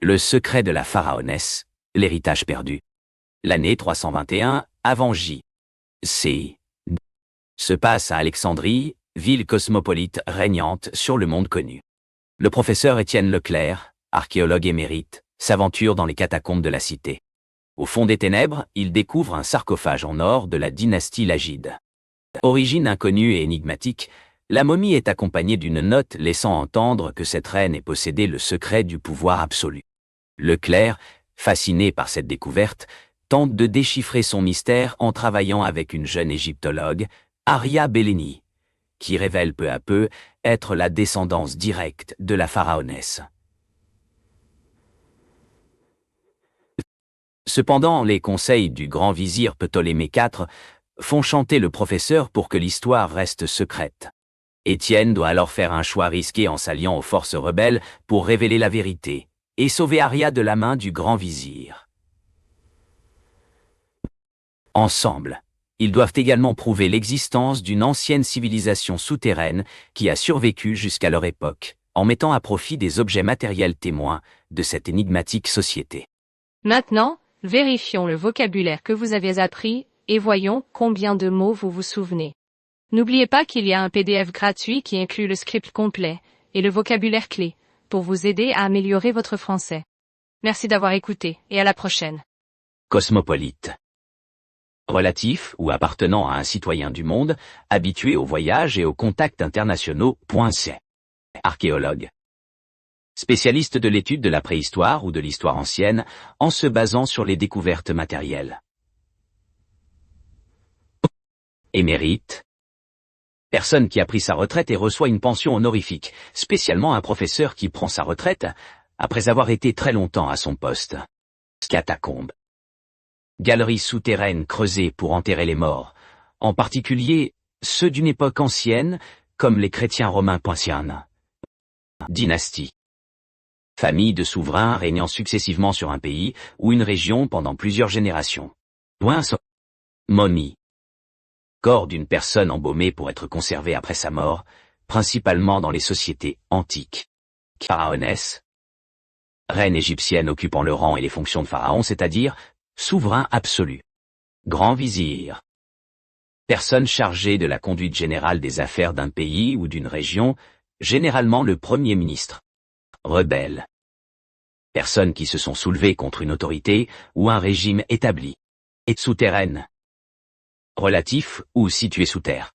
Le secret de la pharaonesse, l'héritage perdu. L'année 321 avant J.C. se passe à Alexandrie, ville cosmopolite régnante sur le monde connu. Le professeur Étienne Leclerc, archéologue émérite, s'aventure dans les catacombes de la cité. Au fond des ténèbres, il découvre un sarcophage en or de la dynastie Lagide. Origine inconnue et énigmatique, la momie est accompagnée d'une note laissant entendre que cette reine est possédée le secret du pouvoir absolu. Leclerc, fasciné par cette découverte, tente de déchiffrer son mystère en travaillant avec une jeune égyptologue, Aria Belleni, qui révèle peu à peu être la descendance directe de la pharaonesse. Cependant, les conseils du grand vizir Ptolémée IV font chanter le professeur pour que l'histoire reste secrète. Étienne doit alors faire un choix risqué en s'alliant aux forces rebelles pour révéler la vérité et sauver Aria de la main du grand vizir. Ensemble, ils doivent également prouver l'existence d'une ancienne civilisation souterraine qui a survécu jusqu'à leur époque, en mettant à profit des objets matériels témoins de cette énigmatique société. Maintenant, vérifions le vocabulaire que vous avez appris et voyons combien de mots vous vous souvenez. N'oubliez pas qu'il y a un PDF gratuit qui inclut le script complet et le vocabulaire clé pour vous aider à améliorer votre français. Merci d'avoir écouté et à la prochaine. Cosmopolite. Relatif ou appartenant à un citoyen du monde, habitué aux voyages et aux contacts internationaux. C. Archéologue. Spécialiste de l'étude de la préhistoire ou de l'histoire ancienne, en se basant sur les découvertes matérielles. Émérite. Personne qui a pris sa retraite et reçoit une pension honorifique, spécialement un professeur qui prend sa retraite après avoir été très longtemps à son poste. Catacombe. Galeries souterraines creusées pour enterrer les morts, en particulier ceux d'une époque ancienne, comme les chrétiens romains poincianes. Dynastie. Famille de souverains régnant successivement sur un pays ou une région pendant plusieurs générations. Momie. Corps d'une personne embaumée pour être conservé après sa mort, principalement dans les sociétés antiques. Pharaonesse. Reine égyptienne occupant le rang et les fonctions de pharaon, c'est-à-dire souverain absolu. Grand vizir. Personne chargée de la conduite générale des affaires d'un pays ou d'une région, généralement le Premier ministre. Rebelle. Personnes qui se sont soulevées contre une autorité ou un régime établi. Et souterraine. Relatif ou situé sous terre.